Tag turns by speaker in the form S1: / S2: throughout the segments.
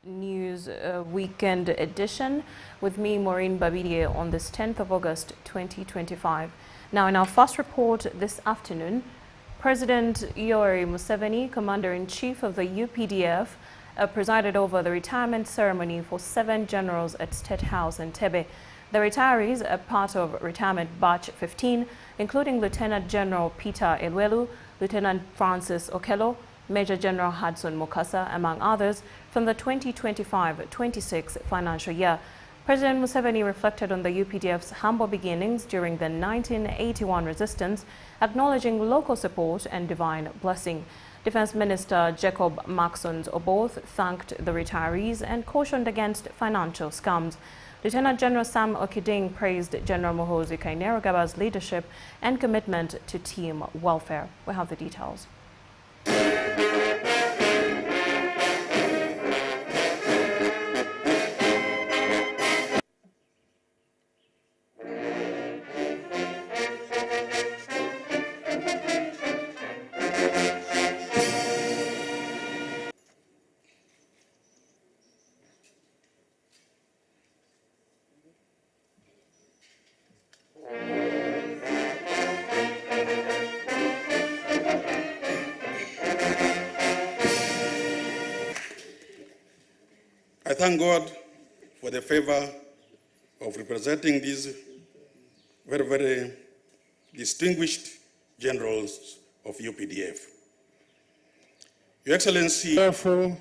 S1: News Weekend Edition with me, Maureen Babidie, on this 10th of August 2025. Now, in our first report this afternoon, President Yoweri Museveni, Commander-in-Chief of the UPDF, presided over the retirement ceremony for 7 generals at State House in Tebe. The retirees are part of Retirement Batch 15, including Lieutenant General Peter Elwelu, Lieutenant Francis Okello, Major General Hudson Mukasa, among others, from the 2025-26 financial year. President Museveni reflected on the UPDF's humble beginnings during the 1981 resistance, acknowledging local support and divine blessing. Defense Minister Jacob Maxons Oboth thanked the retirees and cautioned against financial scams. Lieutenant General Sam Okiding praised General Muhoozi Kainerugab's leadership and commitment to team welfare. We have the details.
S2: I thank God for the favor of representing these very, very distinguished generals of UPDF. Your Excellency.
S3: Therefore,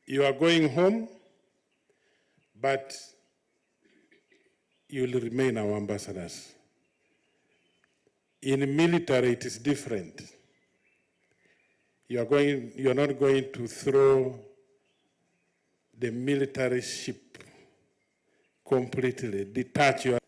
S3: you are going home, but you will remain our ambassadors. In the military, it is different. You are not going to throw the military ship completely, detach your.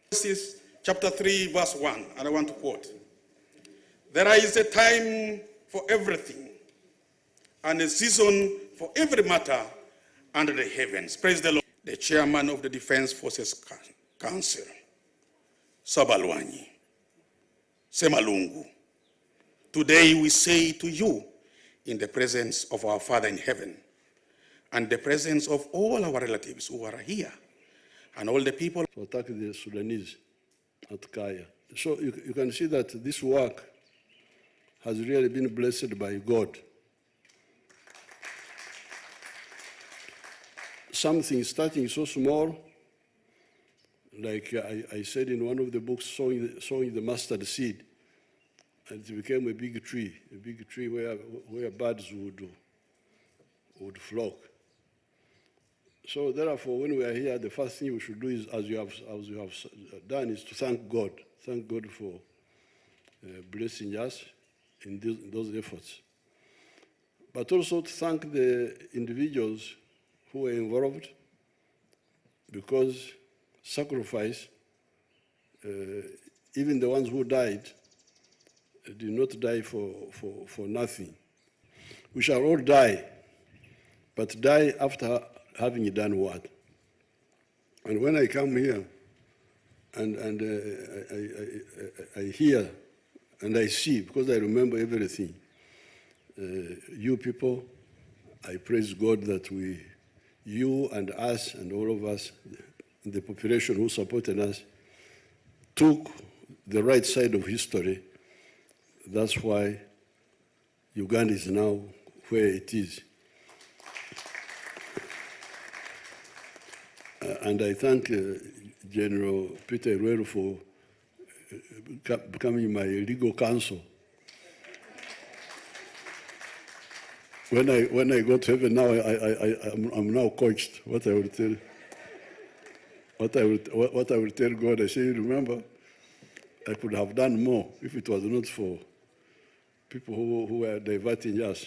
S2: This is chapter 3, verse 1, and I want to quote. There is a time for everything, and a season for every matter under the heavens. Praise the Lord. The chairman of the Defense Forces Council, Sabalwanyi, Semalungu. Today we say to you, in the presence of our Father in heaven, and the presence of all our relatives who are here, and all the people
S4: to attack the Sudanese at Kaya. So you can see that this work has really been blessed by God. Something starting so small, like I said in one of the books, sowing the mustard seed, and it became a big tree where birds would flock. So therefore, when we are here, the first thing we should do is, as you have done, is to thank God. Thank God for blessing us in those efforts. But also to thank the individuals who were involved, because sacrifice, even the ones who died, did not die for nothing. We shall all die, but die after having done what? And when I come here and I hear and I see, because I remember everything, you people, I praise God that you and us and all of us, the population who supported us, took the right side of history. That's why Uganda is now where it is. And I thank General Peter Elwelu for becoming my legal counsel. When I go to heaven now, I'm now coached. What I will tell God, I say, remember, I could have done more if it was not for people who were diverting us.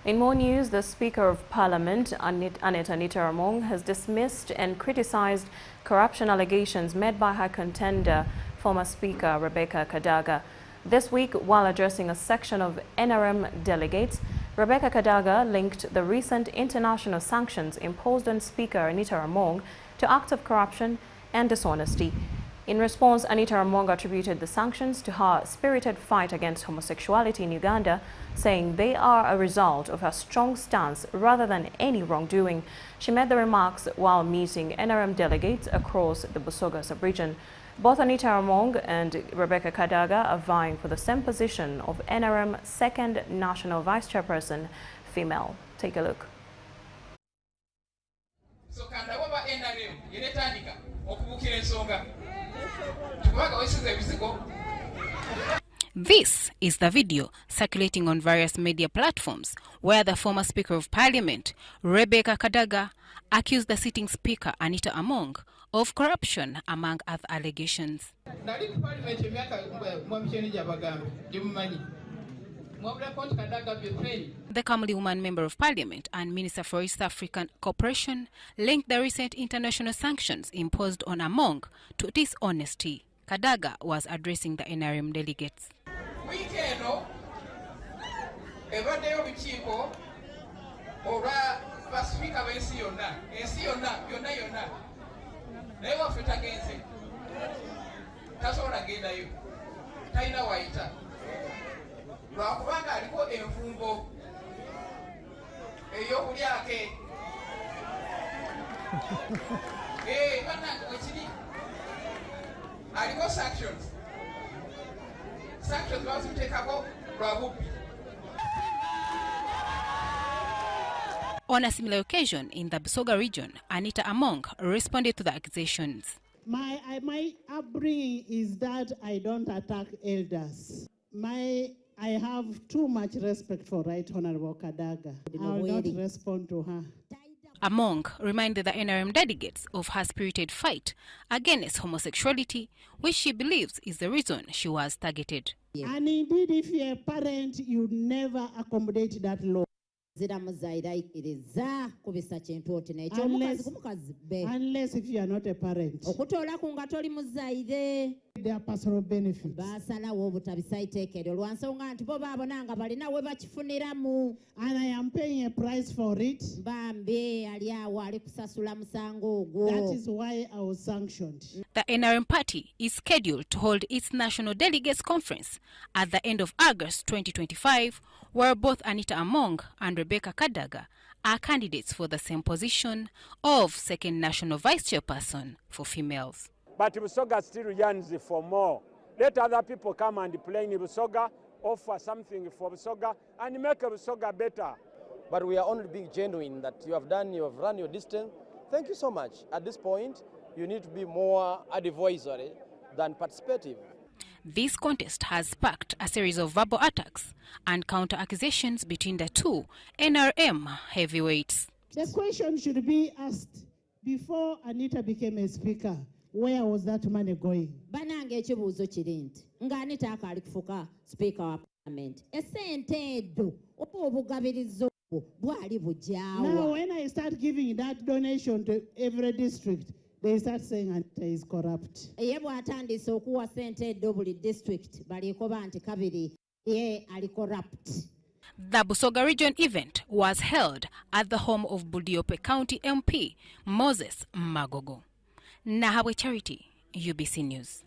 S1: In more news, the Speaker of Parliament, Anita Among, has dismissed and criticized corruption allegations made by her contender, former Speaker Rebecca Kadaga. This week, while addressing a section of NRM delegates, Rebecca Kadaga linked the recent international sanctions imposed on Speaker Anita Among to acts of corruption and dishonesty. In response, Anita Among attributed the sanctions to her spirited fight against homosexuality in Uganda, saying they are a result of her strong stance rather than any wrongdoing. She made the remarks while meeting NRM delegates across the Busoga sub-region. Both Anita Among and Rebecca Kadaga are vying for the same position of NRM second national vice chairperson, female. Take a look.
S5: This is the video circulating on various media platforms where the former Speaker of Parliament, Rebecca Kadaga, accused the sitting Speaker, Anita Among, of corruption, among other allegations. The Kamuli woman Member of Parliament and Minister for East African Cooperation linked the recent international sanctions imposed on Among to dishonesty. Kadaga was addressing the NRM delegates. On a similar occasion in the Busoga region, Anita Among responded to the accusations.
S6: My upbringing is that I don't attack elders. I have too much respect for Right Honorable Kadaga. I will not respond to her.
S5: Among reminded the NRM delegates of her spirited fight against homosexuality, which she believes is the reason she was targeted.
S6: And indeed, if you're a parent, you never accommodate that law. Unless if you are not a parent. Their personal benefits. And I am paying a price for it. That is why I was sanctioned.
S5: The NRM party is scheduled to hold its National Delegates Conference at the end of August 2025, where both Anita Among and Rebecca Kadaga are candidates for the same position of second national vice chairperson for females.
S7: But Busoga still yearns for more. Let other people come and play in Busoga, offer something for Busoga, and make Busoga better.
S8: But we are only being genuine that you have run your distance. Thank you so much. At this point, you need to be more advisory than participative.
S5: This contest has sparked a series of verbal attacks and counter-accusations between the two NRM heavyweights.
S6: The question should be asked before Anita became a speaker. Where was that money going?
S9: Banange ekibuuzo kiri nti nga Anita akaali kufuuka speaker wa parliament esente edo oba obugabirizo bwali bujjaawa.
S6: Now when I start giving that donation to every district, they start saying Anita is corrupt.
S9: Ye bw'atandise okuwa sente edo buli district balikoba nti kabiri ye ali corrupt.
S5: The Busoga region event was held at the home of Budiope County MP Moses Magogo. Nahabwe Charity, UBC News.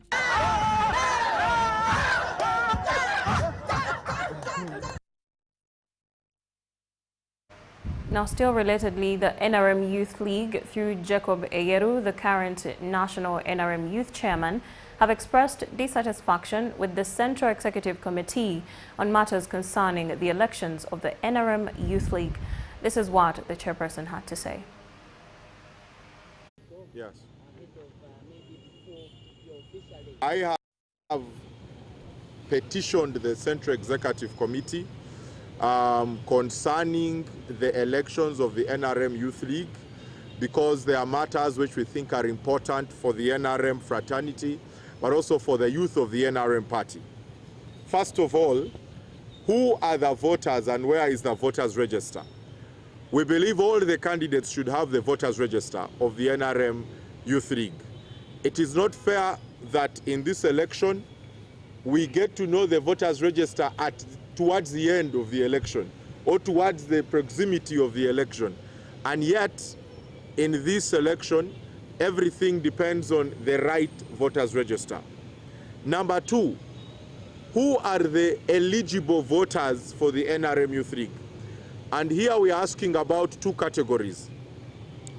S1: Now, still relatedly, the NRM Youth League, through Jacob Eyeru, the current National NRM Youth Chairman, have expressed dissatisfaction with the Central Executive Committee on matters concerning the elections of the NRM Youth League. This is what the chairperson had to say.
S10: Yes. I have petitioned the Central Executive Committee concerning the elections of the NRM Youth League, because there are matters which we think are important for the NRM fraternity, but also for the youth of the NRM party. First of all, who are the voters and where is the voters register? We believe all the candidates should have the voters register of the NRM Youth League. It is not fair that in this election, we get to know the voters register towards the end of the election or towards the proximity of the election. And yet, in this election, everything depends on the right voters register. Number two, who are the eligible voters for the NRM Youth League? And here we are asking about two categories.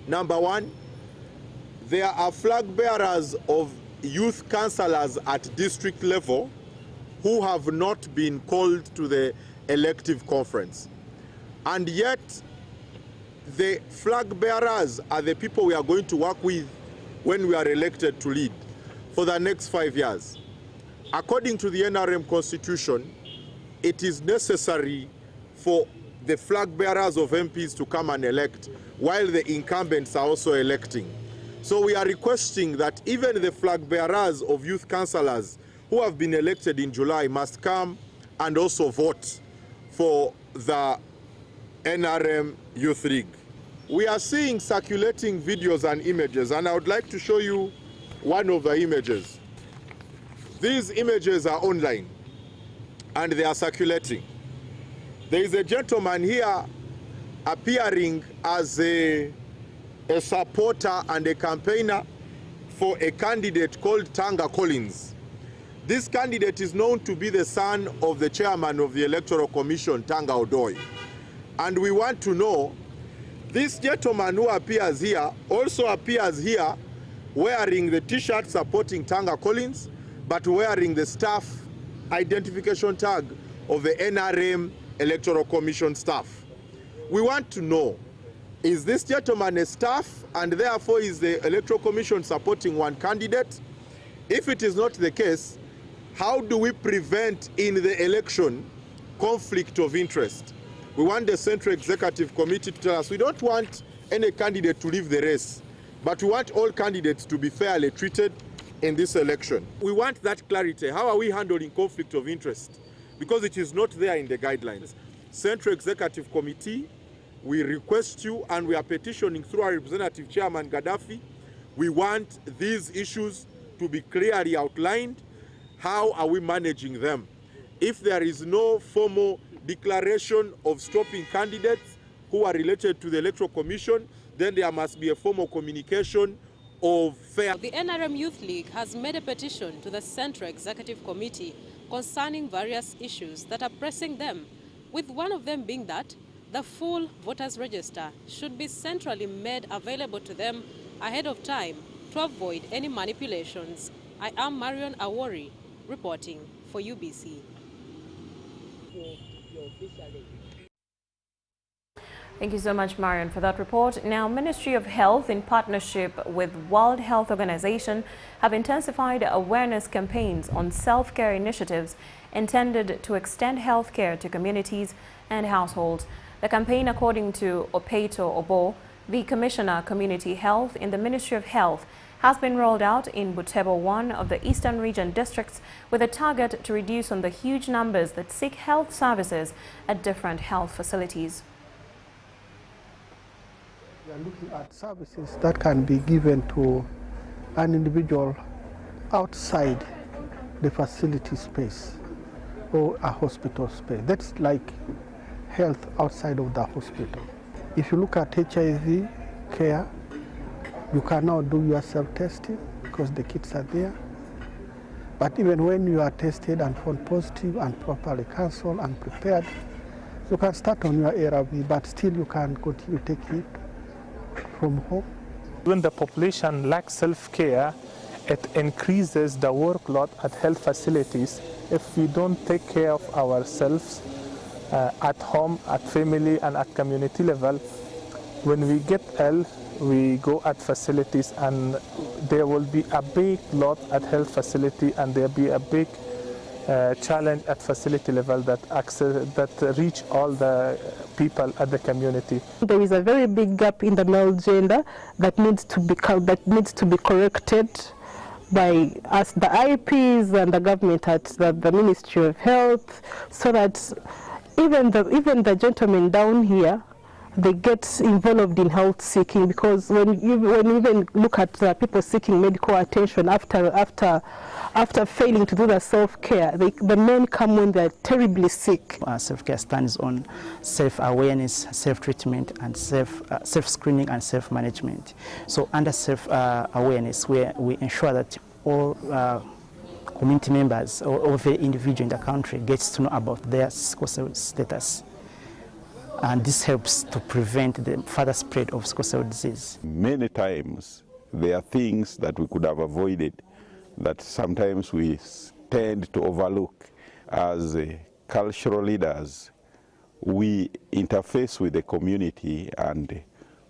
S10: Number one, there are flag bearers of youth councillors at district level who have not been called to the elective conference. And yet, the flag bearers are the people we are going to work with when we are elected to lead for the next 5 years. According to the NRM Constitution, it is necessary for the flag bearers of MPs to come and elect while the incumbents are also electing. So we are requesting that even the flag bearers of youth councillors who have been elected in July must come and also vote for the NRM Youth League. We are seeing circulating videos and images, and I would like to show you one of the images. These images are online and they are circulating. There is a gentleman here appearing as a supporter and a campaigner for a candidate called Tanga Collins. This candidate is known to be the son of the chairman of the Electoral Commission, Tanga Odoi. And we want to know, this gentleman who appears here also appears here wearing the t-shirt supporting Tanga Collins, but wearing the staff identification tag of the NRM Electoral Commission staff. We want to know, is this gentleman a staff and therefore is the Electoral Commission supporting one candidate? If it is not the case, how do we prevent in the election conflict of interest? We want the Central Executive Committee to tell us we don't want any candidate to leave the race, but we want all candidates to be fairly treated in this election. We want that clarity. How are we handling conflict of interest? Because it is not there in the guidelines. Central Executive Committee, we request you and we are petitioning through our Representative Chairman Gaddafi. We want these issues to be clearly outlined. How are we managing them? If there is no formal declaration of stopping candidates who are related to the Electoral Commission, then there must be a formal communication of fair.
S11: The NRM Youth League has made a petition to the Central Executive Committee concerning various issues that are pressing them, with one of them being that the full voters register should be centrally made available to them ahead of time to avoid any manipulations. I am Marion Yoweri reporting for UBC.
S1: Thank you so much, Marion, for that report. Now, Ministry of Health, in partnership with World Health Organization, have intensified awareness campaigns on self-care initiatives intended to extend healthcare to communities and households. The campaign, according to Opeito Obo, the Commissioner Community Health in the Ministry of Health, has been rolled out in Butembo, one of the Eastern Region districts, with a target to reduce on the huge numbers that seek health services at different health facilities.
S12: We are looking at services that can be given to an individual outside the facility space or a hospital space. That's like health outside of the hospital. If you look at HIV care, you can now do your self-testing because the kits are there. But even when you are tested and found positive and properly counseled and prepared, you can start on your ARV, but still you can continue taking it from home.
S13: When the population lacks self-care, it increases the workload at health facilities. If we don't take care of ourselves at home, at family and at community level, when we get ill, we go at facilities and there will be a big load at health facility and there will be a big challenge at facility level that reach all the people at the community.
S14: There is a very big gap in the male gender that needs to be corrected by us, the IPs and the government at the Ministry of Health, so that even the gentlemen down here, they get involved in health seeking, because when you even look at people seeking medical attention after failing to do the self-care, the men come when they're terribly sick.
S15: Our self-care stands on self-awareness, self-treatment, and self-screening and self-management. So under self-awareness, we ensure that all community members or every individual in the country gets to know about their sickle cell status. And this helps to prevent the further spread of sickle cell disease.
S16: Many times there are things that we could have avoided that sometimes we tend to overlook. As cultural leaders, we interface with the community and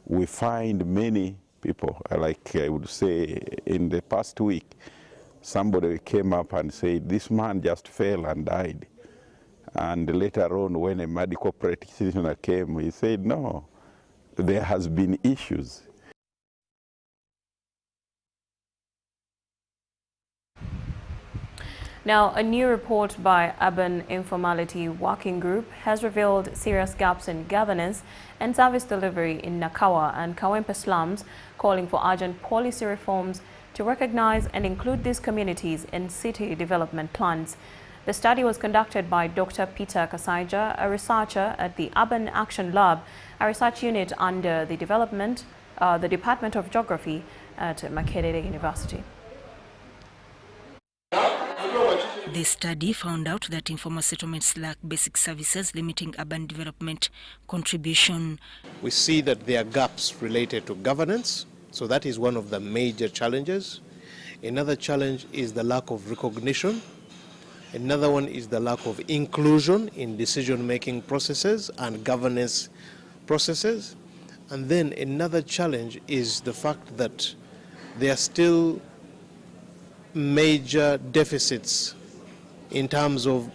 S16: we find many people, like I would say in the past week, somebody came up and said, this man just fell and died. And later on, when a medical practitioner came, he said, no, there has been issues.
S1: Now, a new report by Urban Informality Working Group has revealed serious gaps in governance and service delivery in Nakawa and Kawempe slums, calling for urgent policy reforms to recognize and include these communities in city development plans. The study was conducted by Dr. Peter Kasaija, a researcher at the Urban Action Lab, a research unit under the Department of Geography at Makerere University.
S17: The study found out that informal settlements lack basic services, limiting urban development contribution.
S18: We see that there are gaps related to governance, so that is one of the major challenges. Another challenge is the lack of recognition. Another one is the lack of inclusion in decision-making processes and governance processes. And then another challenge is the fact that there are still major deficits in terms of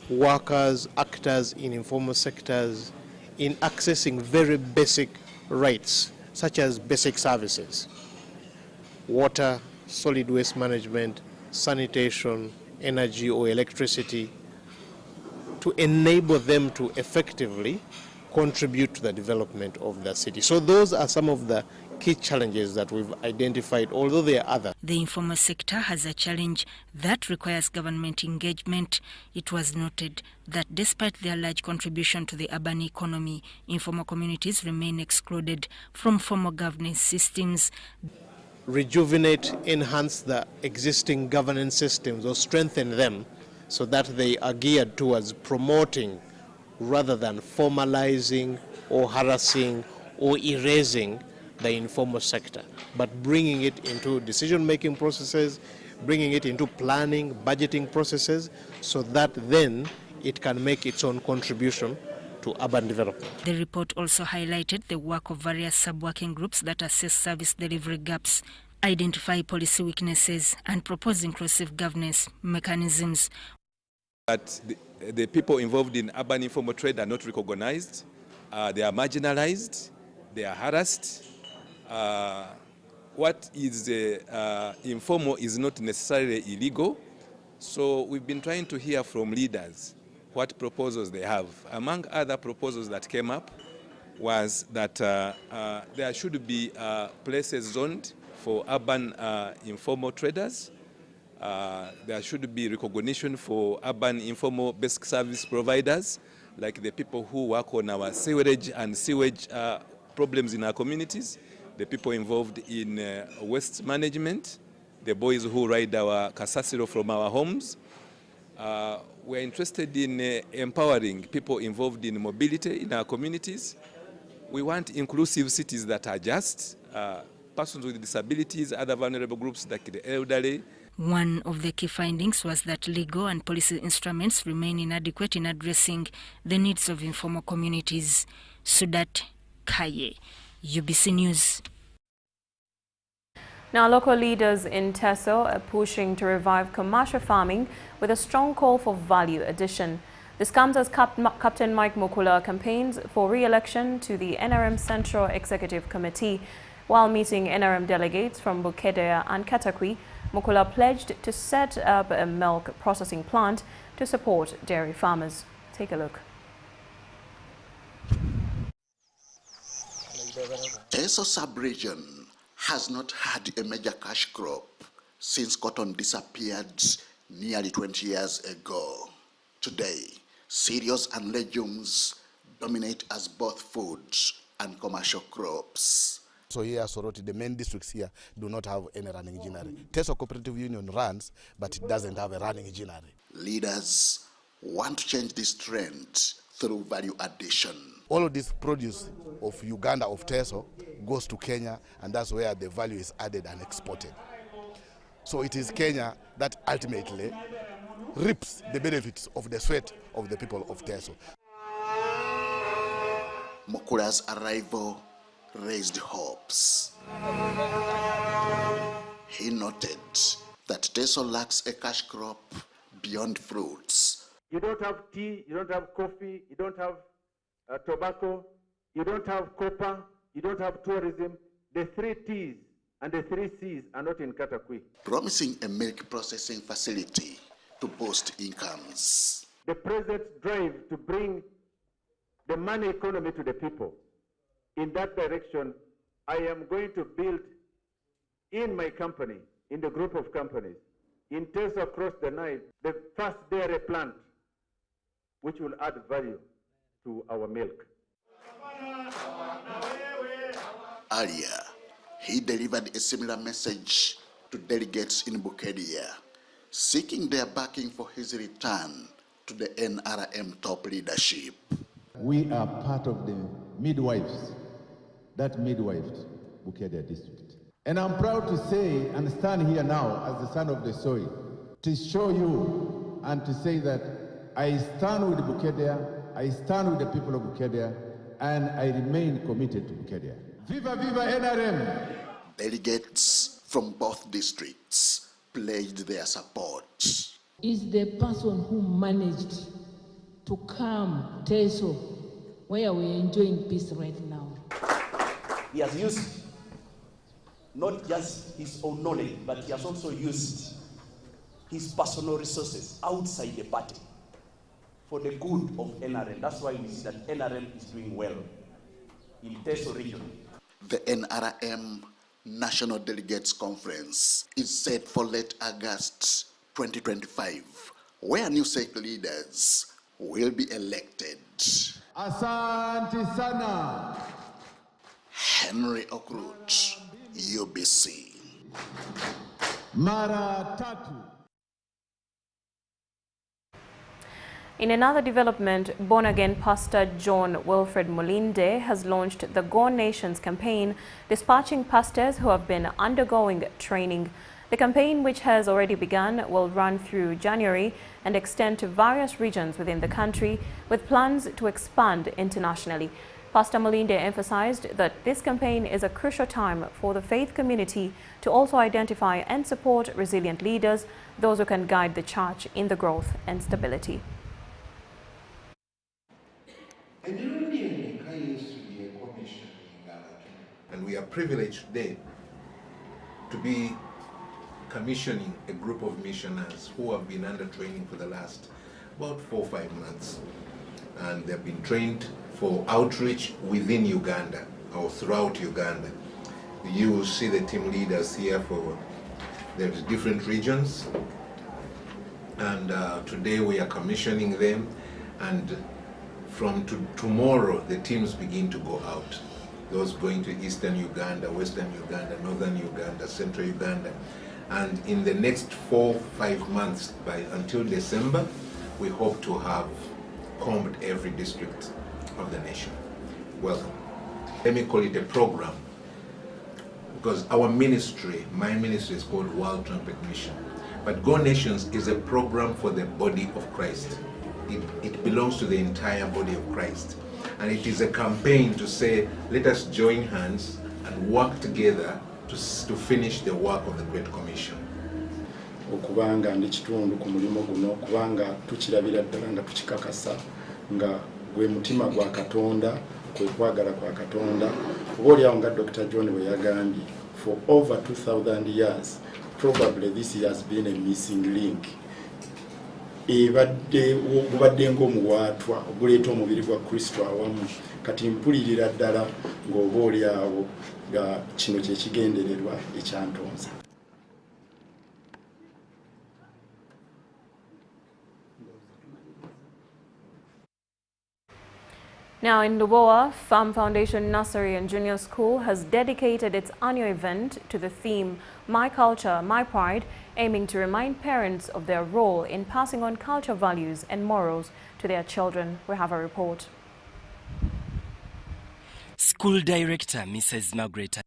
S18: workers, actors in informal sectors, in accessing very basic rights, such as basic services, water, solid waste management, sanitation, energy or electricity, to enable them to effectively contribute to the development of the city. So those are some of the key challenges that we've identified, although there are others.
S17: The informal sector has a challenge that requires government engagement. It was noted that despite their large contribution to the urban economy, informal communities remain excluded from formal governance systems.
S18: Rejuvenate, enhance the existing governance systems or strengthen them so that they are geared towards promoting rather than formalizing or harassing or erasing the informal sector, but bringing it into decision-making processes, bringing it into planning, budgeting processes, so that then it can make its own contribution to urban development.
S17: The report also highlighted the work of various sub-working groups that assess service delivery gaps, identify policy weaknesses, and propose inclusive governance mechanisms.
S19: That the people involved in urban informal trade are not recognized, they are marginalized, they are harassed. What is informal is not necessarily illegal. So we've been trying to hear from leaders what proposals they have. Among other proposals that came up was that there should be places zoned for urban informal traders. There should be recognition for urban informal basic service providers, like the people who work on our sewerage and sewage problems in our communities, the people involved in waste management, the boys who ride our kasasiro from our homes. We're interested in empowering people involved in mobility in our communities. We want inclusive cities that are just, persons with disabilities, other vulnerable groups like the elderly.
S17: One of the key findings was that legal and policy instruments remain inadequate in addressing the needs of informal communities. Sudat Kaye, UBC News.
S1: Now, local leaders in Teso are pushing to revive commercial farming with a strong call for value addition. This comes as Captain Mike Mukula campaigns for re-election to the NRM Central Executive Committee while meeting NRM delegates from Bukedea and Katakwi Mukula pledged to set up a milk processing plant to support dairy farmers. Take a look.
S20: Teso sub-region has not had a major cash crop since cotton disappeared nearly 20 years ago. Today, cereals and legumes dominate as both food and commercial crops.
S21: So here, Soroti, the main districts here do not have any running machinery. Teso Cooperative Union runs, but it doesn't have a running machinery.
S20: Leaders want to change this trend through value addition.
S21: All of this produce of Uganda, of Teso, goes to Kenya, and that's where the value is added and exported. So it is Kenya that ultimately reaps the benefits of the sweat of the people of Teso.
S20: Mukula's arrival raised hopes. He noted that Teso lacks a cash crop beyond fruits.
S22: You don't have tea, you don't have coffee, you don't have tobacco, you don't have copper, you don't have tourism. The 3 T's and the 3 C's are not in Katakwi.
S20: Promising a milk processing facility to boost incomes.
S22: The president's drive to bring the money economy to the people. In that direction, I am going to build in my company, in the group of companies, in Teso across the Nile, the first dairy plant, which will add value to our milk.
S20: Earlier, he delivered a similar message to delegates in Bukedia, seeking their backing for his return to the NRM top leadership.
S23: We are part of the midwives that midwifed Bukedia district. And I'm proud to say and stand here now as the son of the soil to show you and to say that I stand with Bukedia, I stand with the people of Bukedia, and I remain committed to Bukedia. Viva, viva NRM!
S20: Delegates from both districts pledged their support.
S24: Is the person who managed to calm Teso, where we're enjoying peace right now.
S25: He has used not just his own knowledge, but he has also used his personal resources outside the party for the good of NRM. That's why we see that NRM is doing well in Teso region.
S20: The NRM National Delegates Conference is set for late August 2025, where new state leaders will be elected.
S23: Asante sana.
S20: Henry Okrut, UBC.
S23: Mara tatu.
S1: In another development, born-again pastor John Wilfred Mulinde has launched the Go Nations campaign, dispatching pastors who have been undergoing training. The campaign, which has already begun, will run through January and extend to various regions within the country, with plans to expand internationally. Pastor Mulinde emphasized that this campaign is a crucial time for the faith community to also identify and support resilient leaders, those who can guide the church in the growth and stability.
S26: And we are privileged today to be commissioning a group of missionaries who have been under training for the last about 4 or 5 months. And they've been trained for outreach within Uganda or throughout Uganda. You will see the team leaders here for the different regions. And today we are commissioning them, and from tomorrow the teams begin to go out. Those going to Eastern Uganda, Western Uganda, Northern Uganda, Central Uganda. And in the next 4 or 5 months, until December, we hope to have combed every district of the nation. Welcome. Let me call it a program, because our ministry, my ministry, is called World Trumpet Mission. But Go Nations is a program for the body of Christ. It belongs to the entire body of Christ. And it is a campaign to say, let us join hands and work together to finish the work of the Great Commission.
S3: Okubanga ndi kitundu ku mulimo guno, kubanga tukirabira ddala nga tukikakasa nga gwe mutima gwa Katonda, kwe kwagala kwa Katonda. Oba olyawo nga Dr. John bwe yagambye, for over 2,000 years probably this has been a missing link. Bubadde ng'omuwaatwa oguleeta omubiri gwa Kristo awamu kati mpulirira ddala ng'oba oli awo nga kino kye kigendererwa ekyantonza.
S1: Now in Lubowa, Farm Foundation Nursery and Junior School has dedicated its annual event to the theme My Culture, My Pride, aiming to remind parents of their role in passing on culture values and morals to their children. We have a report.
S2: School Director Mrs. Margaret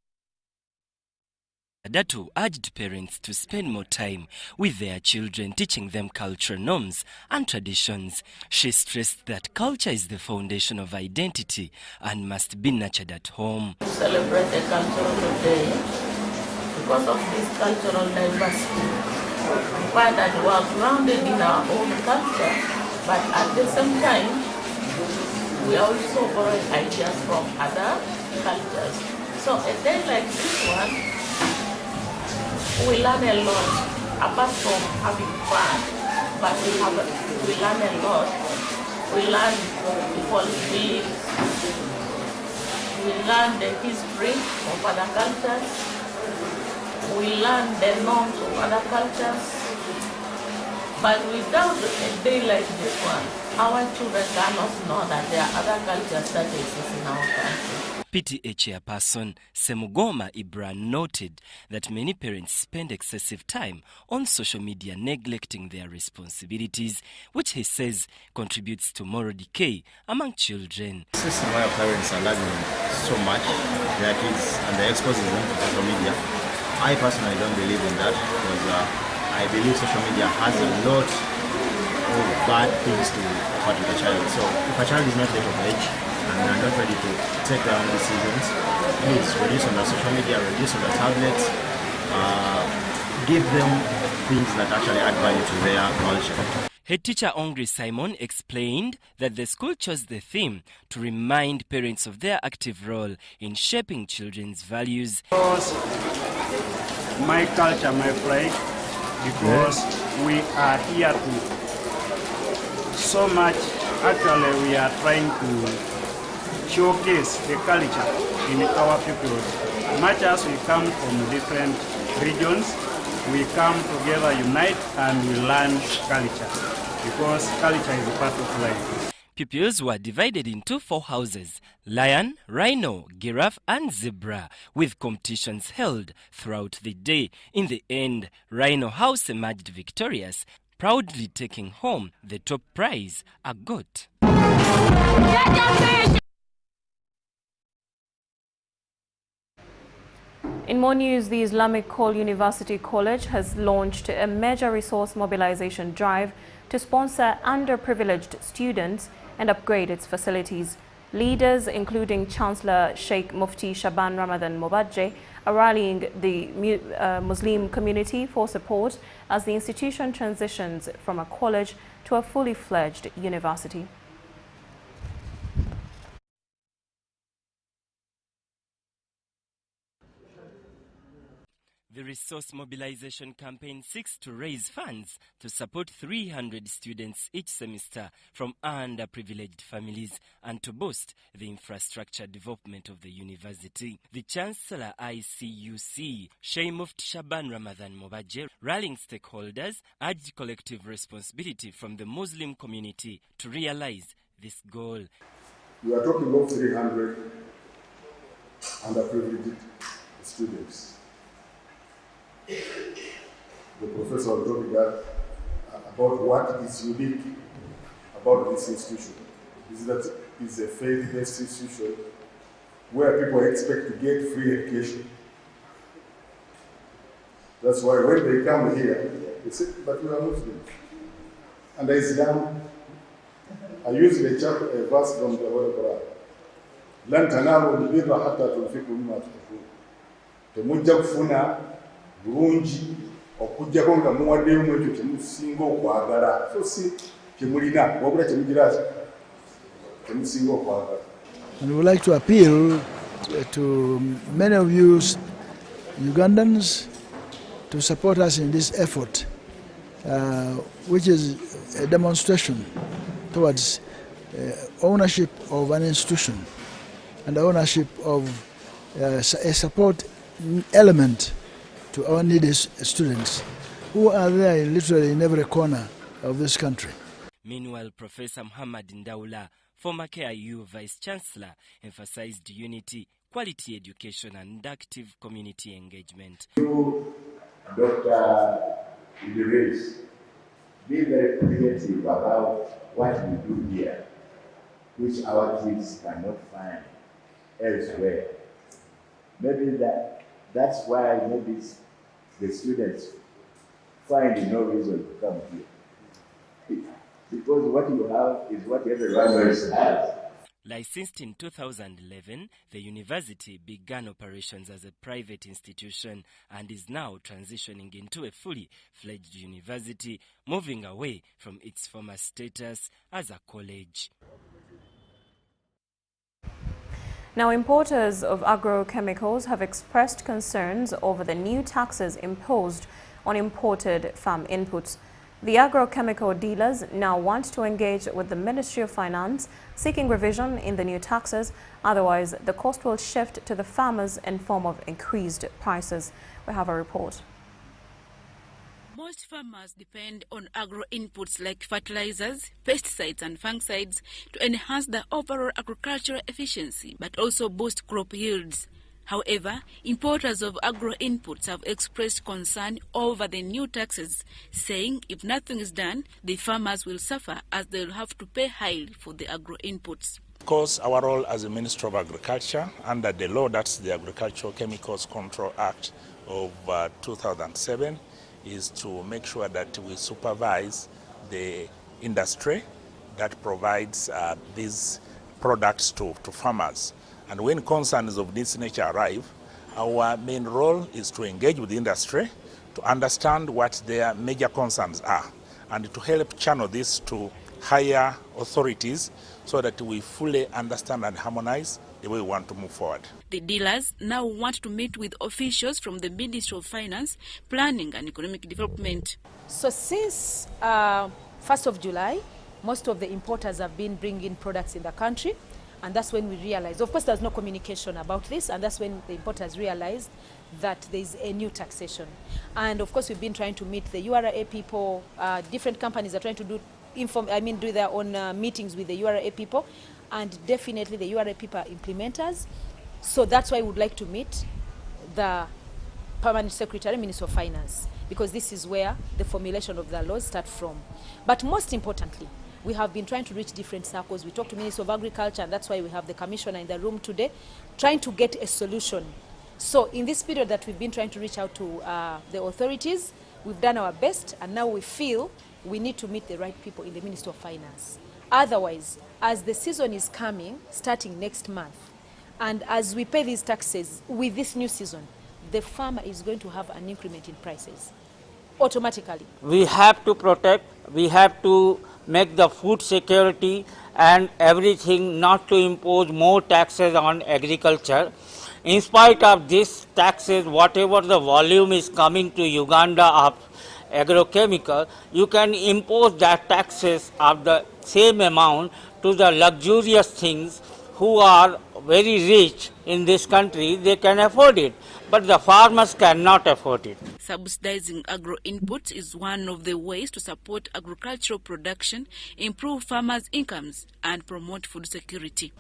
S2: Adatu urged parents to spend more time with their children, teaching them cultural norms and traditions. She stressed that culture is the foundation of identity and must be nurtured at home.
S4: We celebrate a cultural day because of this cultural diversity. Required that we are grounded in our own culture, but at the same time, we also borrow ideas from other cultures. So a day like this one, we learn a lot, apart from having fun, but we learn a lot. We learn people's beliefs, we learn the history of other cultures, we learn the norms of other cultures. But without a day like this one, our children cannot know that there are other cultures that exist in our country.
S2: PTA chairperson Semugoma Ibra noted that many parents spend excessive time on social media neglecting their responsibilities, which he says contributes to moral decay among children.
S6: Since my parents are learning so much, their kids, and they're exposing them to social media, I personally don't believe in that because I believe social media has a lot of bad things to offer to the child. So if a child is not yet of age, and they are not ready to take their own decisions, please reduce on the social media, reduce on the tablets, give them things that actually add value to their culture.
S2: Head teacher Ongri Simon explained that the school chose the theme to remind parents of their active role in shaping children's values.
S7: My culture, my pride, because we are here to so much. Actually, we are trying to showcase the culture in our people. Much as we come from different regions, we come together, unite, and we learn culture, because culture is a part of life.
S2: Pupils were divided into 4 houses: lion, rhino, giraffe, and zebra, with competitions held throughout the day. In the end, Rhino House emerged victorious, proudly taking home the top prize, a goat.
S1: In more news, the Islamic Call University College has launched a major resource mobilization drive to sponsor underprivileged students and upgrade its facilities. Leaders, including Chancellor Sheikh Mufti Shaban Ramadan Mobadje, are rallying the Muslim community for support as the institution transitions from a college to a fully fledged university.
S2: The Resource Mobilization campaign seeks to raise funds to support 300 students each semester from underprivileged families and to boost the infrastructure development of the university. The Chancellor ICUC, Sheikh Mufti Shaban Ramadan Mobadje, rallying stakeholders, urged collective responsibility from the Muslim community to realize this goal.
S8: We are talking about 300 underprivileged students. The professor was talking about what is unique about this institution is that it's a faith-based institution where people expect to get free education. That's why when they come here, they say, but we are Muslims. And Islam, I use a verse from the Holy Quran. لن تنالوا البر حتى تنفقوا مما تحبون. Temujja kufuna bulungi okujjako nga muwaddeyo mu ekyo kyemusinga okwagala. So si kyemulina wabula kyemugiraaki kyemusinga okwagala.
S9: And we would like to appeal to many of you Ugandans
S5: to support us in this effort, which is a demonstration towards ownership of an institution and ownership of a support element to our needy students who are there literally in every corner of this country.
S2: Meanwhile, Professor Muhammad Ndaula, former KIU Vice-Chancellor, emphasized unity, quality education and active community engagement.
S9: You, Dr. Idris, be very creative about what we do here, which our kids cannot find elsewhere. Maybe that's why maybe the students find no reason to come here. Because what you have is what everyone else has.
S2: Licensed in 2011, the university began operations as a private institution and is now transitioning into a fully fledged university, moving away from its former status as a college.
S1: Now, importers of agrochemicals have expressed concerns over the new taxes imposed on imported farm inputs. The agrochemical dealers now want to engage with the Ministry of Finance, seeking revision in the new taxes. Otherwise, the cost will shift to the farmers in form of increased prices. We have a report.
S10: Most farmers depend on agro inputs like fertilizers, pesticides and fungicides to enhance the overall agricultural efficiency, but also boost crop yields. However, importers of agro inputs have expressed concern over the new taxes, saying if nothing is done, the farmers will suffer as they will have to pay highly for the agro inputs.
S11: Of course, our role as the Minister of Agriculture under the law, that's the Agricultural Chemicals Control Act of 2007, is to make sure that we supervise the industry that provides these products to farmers. And when concerns of this nature arrive, our main role is to engage with the industry, to understand what their major concerns are, and to help channel this to higher authorities so that we fully understand and harmonize the way we want to move forward.
S10: The dealers now want to meet with officials from the Ministry of Finance, Planning and Economic Development.
S12: So since 1st of July, most of the importers have been bringing products in the country, and that's when we realized, of course there's no communication about this, and that's when the importers realized that there's a new taxation. And of course we've been trying to meet the URA people, different companies are trying to do their own meetings with the URA people, and definitely the URA people are implementers. So that's why we would like to meet the Permanent Secretary, Minister of Finance, because this is where the formulation of the laws start from. But most importantly, we have been trying to reach different circles. We talked to Minister of Agriculture, and that's why we have the Commissioner in the room today, trying to get a solution. So in this period that we've been trying to reach out to the authorities, we've done our best, and now we feel we need to meet the right people in the Ministry of Finance. Otherwise, as the season is coming, starting next month, and as we pay these taxes with this new season, the farmer is going to have an increment in prices automatically.
S13: We have to protect, we have to make the food security and everything, not to impose more taxes on agriculture. In spite of this taxes, whatever the volume is coming to Uganda of agrochemical, you can impose that taxes of the same amount to the luxurious things who are very rich in this country. They can afford it, but the farmers cannot afford it.
S10: Subsidizing agro inputs is one of the ways to support agricultural production, improve farmers' incomes, and promote food security.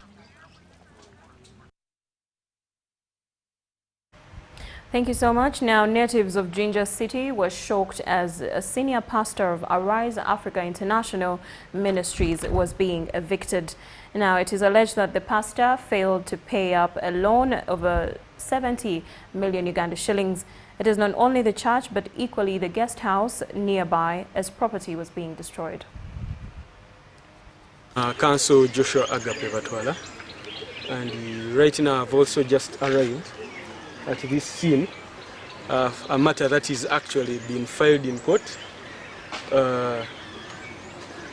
S1: Thank you so much. Now, natives of Jinja City were shocked as a senior pastor of Arise Africa International Ministries was being evicted. Now, it is alleged that the pastor failed to pay up a loan of 70 million Uganda shillings. It is not only the church, but equally the guest house nearby, as property was being destroyed.
S27: Council Joshua Agape Batwala, and right now I've also just arrived at this scene of a matter that is actually being filed in court.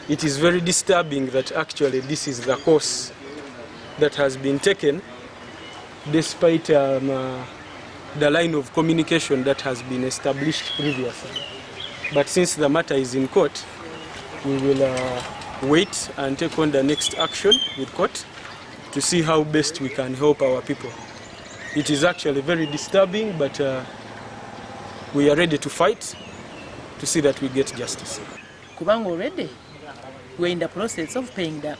S27: It is very disturbing that actually this is the course that has been taken, despite the line of communication that has been established previously. But since the matter is in court, we will wait and take on the next action with court to see how best we can help our people. It is actually very disturbing, but we are ready to fight to see that we get justice.
S4: Kubanga already we're in the process of paying them.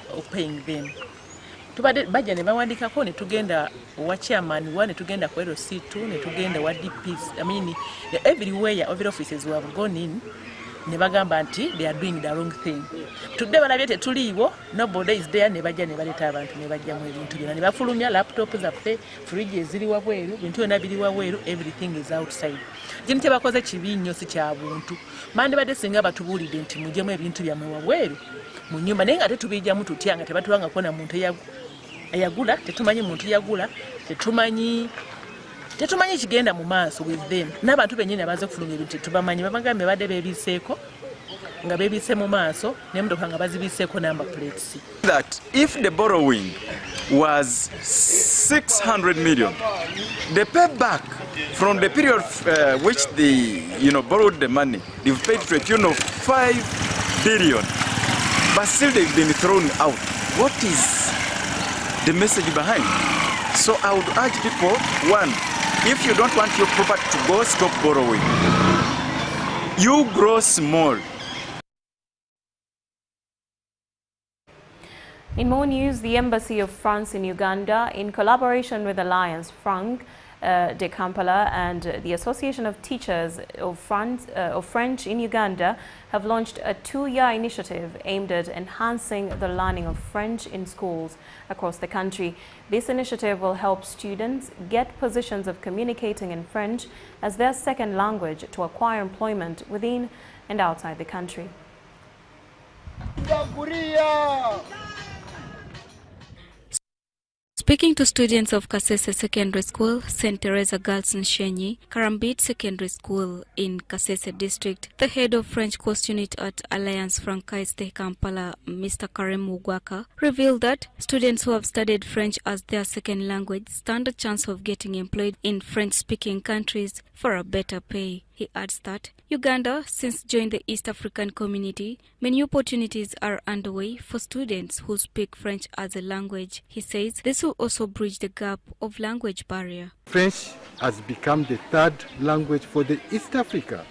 S4: Tubadde bajja ne bawandikako ne tugenda wa chairman wa ne tugenda ku LC2 ne tugenda wa DPs. I mean everywhere every offices we have gone in ne bagamba nti they are doing the wrong thing. Tudde balabye tetuliiwo, nobody is there, ne bajja ne baleta abantu ne bajja mu ebintu byonna ne bafulumya laptop zaffe, fridge eziri wabweru, bintu byonna biri wabweru, everything is outside. Jini tebakoze kibi nnyo si kya buntu. Mande badde singa batubuulidde nti mujjemu ebintu byammwe wabweru mu nnyumba naye nga tetubijjamu tutya nga tebatuwangako na muntu eyagula, tetumanyi muntu yagula, tetumanyi kigenda mu maaso with them. N'abantu bennyini abaze kufulumya ebintu tetubamanyi, babagambe badde beebiseeko nga beebise mu maaso n'emmotoka nga bazibiseeko number plates.
S14: That if the borrowing was 600 million, the payback from the period which they borrowed the money, they've paid to a tune of 5 billion, but still they've been thrown out. What is the message behind? So I would urge people, one, if you don't want your property to go, stop borrowing. You grow small.
S1: In more news, the Embassy of France in Uganda, in collaboration with Alliance Franc de Kampala and the Association of Teachers of French in Uganda, have launched a 2-year initiative aimed at enhancing the learning of French in schools across the country. This initiative will help students get positions of communicating in French as their second language to acquire employment within and outside the country.
S15: Speaking to students of Kasese Secondary School, St. Teresa Girls Nshenyi, Karambit Secondary School in Kasese District, the head of French course unit at Alliance Francaise de Kampala, Mr. Karem Ugwaka, revealed that students who have studied French as their second language stand a chance of getting employed in French-speaking countries for a better pay. He adds that Uganda, since joined the East African community, many opportunities are underway for students who speak French as a language. He says this will also bridge the gap of language barrier.
S16: French has become the third language for the East Africa.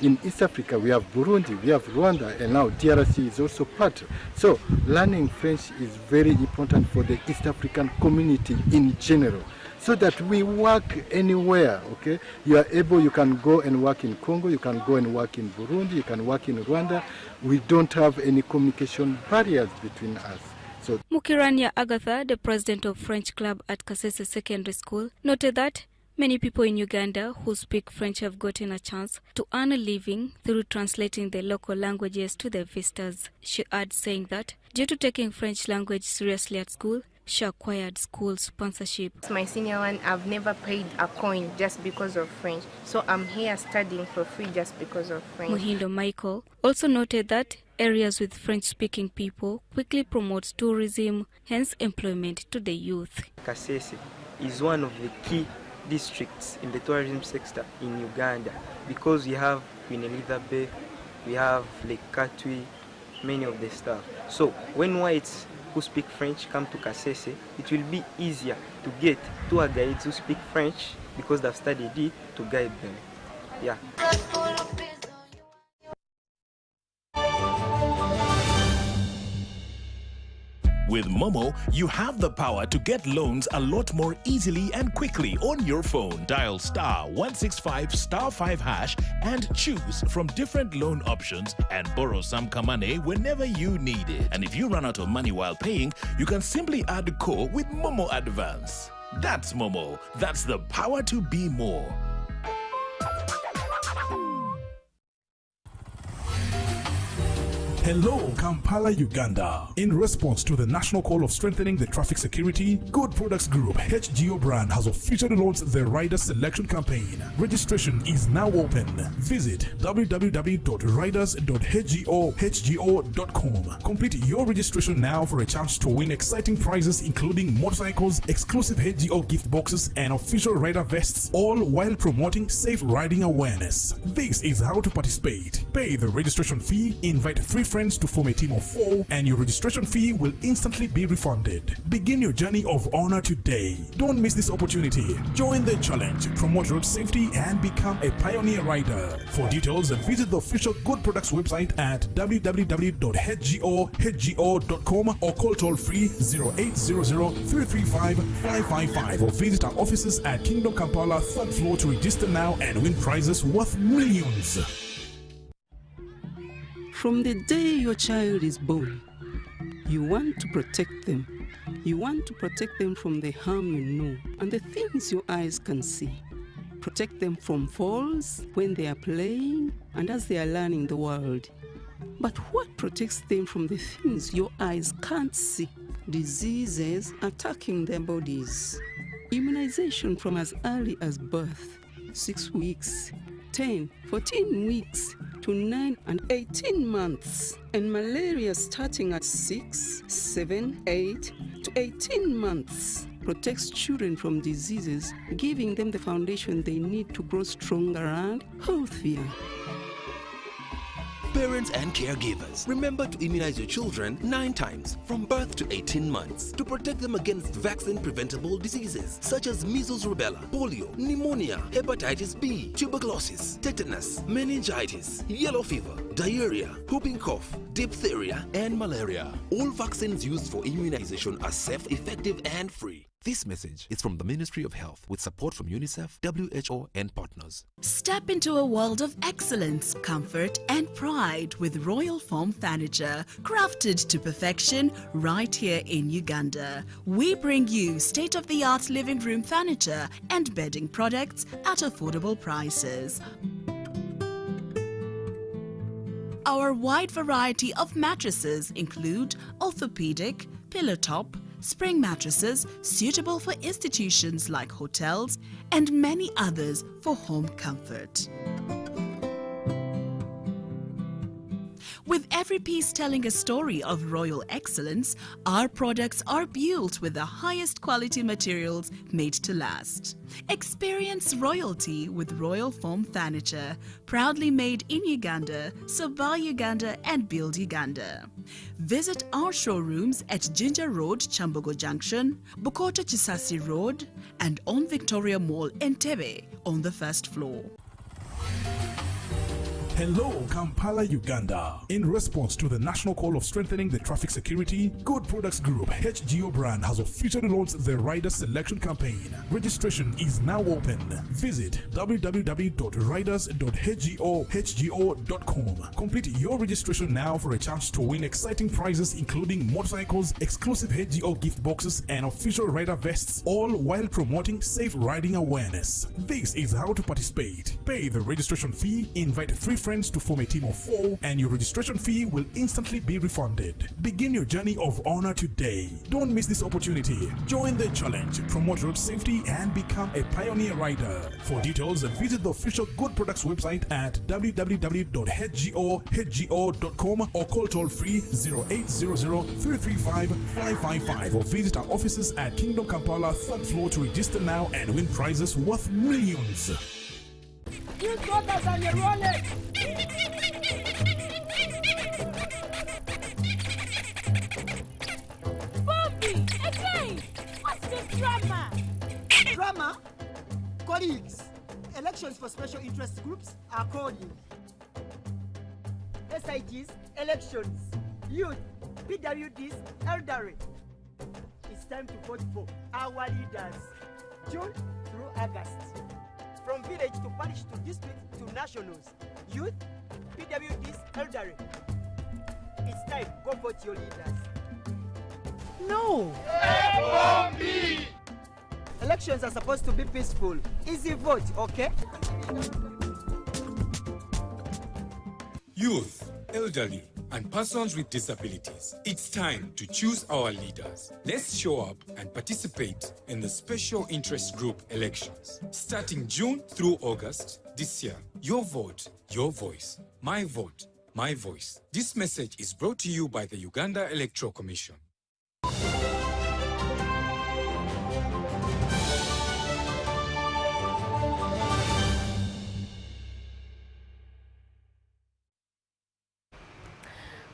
S16: In East Africa, we have Burundi, we have Rwanda, and now DRC is also part. So learning French is very important for the East African community in general, so that we work anywhere, okay? You can go and work in Congo, you can go and work in Burundi, you can work in Rwanda. We don't have any communication barriers between us. So
S15: Mukirania Agatha, the president of French club at Kasese Secondary School, noted that many people in Uganda who speak French have gotten a chance to earn a living through translating the local languages to their visitors. She adds, saying that due to taking French language seriously at school, she acquired school sponsorship.
S17: My senior one, I've never paid a coin just because of French. So I'm here studying for free just because of French.
S15: Muhindo Michael also noted that areas with French-speaking people quickly promotes tourism, hence employment to the youth.
S18: Kasese is one of the key districts in the tourism sector in Uganda because we have Queen Elizabeth, we have Lake Katwe, many of the stuff. So when whites who speak French come to Kasese, it will be easier to get tour guides who speak French because they've studied it to guide them. Yeah.
S19: With Momo, you have the power to get loans a lot more easily and quickly on your phone. Dial *165*5# and choose from different loan options and borrow some money whenever you need it. And if you run out of money while paying, you can simply add a call with Momo Advance. That's Momo. That's the power to be more. Hello, Kampala, Uganda. In response to the national call of strengthening the traffic security, Good Products Group HGO brand has officially launched the rider selection campaign. Registration is now open. Visit www.riders.hgo.com. Complete your registration now for a chance to win exciting prizes including motorcycles, exclusive HGO gift boxes, and official rider vests, all while promoting safe riding awareness. This is how to participate. Pay the registration fee, invite 3 friends to form a team of 4, and your registration fee will instantly be refunded. Begin your journey of honor today. Don't miss this opportunity. Join the challenge, promote road safety, and become a pioneer rider. For details, visit the official Good Products website at www.hgo.com or call toll-free 0800-335-555 or visit our offices at Kingdom Kampala 3rd floor to register now and win prizes worth millions.
S20: From the day your child is born, you want to protect them. You want to protect them from the harm you know and the things your eyes can see. Protect them from falls when they are playing and as they are learning the world. But what protects them from the things your eyes can't see? Diseases attacking their bodies. Immunization from as early as birth, 6 weeks, 10, 14 weeks, to 9 and 18 months, and malaria starting at 6, 7, 8 to 18 months protects children from diseases, giving them the foundation they need to grow stronger and healthier.
S21: Parents and caregivers, remember to immunize your children 9 times from birth to 18 months to protect them against vaccine-preventable diseases such as measles, rubella, polio, pneumonia, hepatitis B, tuberculosis, tetanus, meningitis, yellow fever, diarrhea, whooping cough, diphtheria, and malaria. All vaccines used for immunization are safe, effective, and free. This message is from the Ministry of Health with support from UNICEF, WHO, and partners.
S22: Step into a world of excellence, comfort, and pride with Royal Foam Furniture, crafted to perfection right here in Uganda. We bring you state-of-the-art living room furniture and bedding products at affordable prices. Our wide variety of mattresses include orthopedic, pillow top, spring mattresses suitable for institutions like hotels, and many others for home comfort. With every piece telling a story of royal excellence, our products are built with the highest quality materials made to last. Experience royalty with Royal Foam Furniture, proudly made in Uganda, so buy Uganda and build Uganda. Visit our showrooms at Ginger Road, Chambogo Junction, Bukoto Chisasi Road, and on Victoria Mall, Entebbe, on the 1st floor.
S19: Hello, Kampala, Uganda. In response to the national call of strengthening the traffic security, Good Products Group HGO brand has officially launched the rider selection campaign. Registration is now open. Visit www.riders.hgo.com. Complete your registration now for a chance to win exciting prizes including motorcycles, exclusive HGO gift boxes, and official rider vests, all while promoting safe riding awareness. This is how to participate. Pay the registration fee, invite 3 friends to form a team of 4, and your registration fee will instantly be refunded. Begin your journey of honor today. Don't miss this opportunity. Join the challenge, promote road safety, and become a pioneer rider. For details, visit the official Good Products website at www.hgo.com or call toll-free 0800-335-555 or visit our offices at Kingdom Kampala 3rd floor to register now and win prizes worth millions.
S23: You brothers and your Rolex!
S12: Bobby, again! What's the drama?
S23: Drama? Colleagues, elections for special interest groups are calling. SITs, elections, youth, PWDs, elderly. It's time to vote for our leaders, June through August. From village to parish to district to nationals, youth, PWDs, elderly. It's time, go vote your leaders.
S12: No!
S23: Elections are supposed to be peaceful. Easy vote, okay?
S24: Youth, elderly,
S3: and persons with disabilities. It's time to choose our leaders. Let's show up and participate in the special interest group elections. Starting June through August this year. Your vote, your voice. My vote, my voice. This message is brought to you by the Uganda Electoral Commission.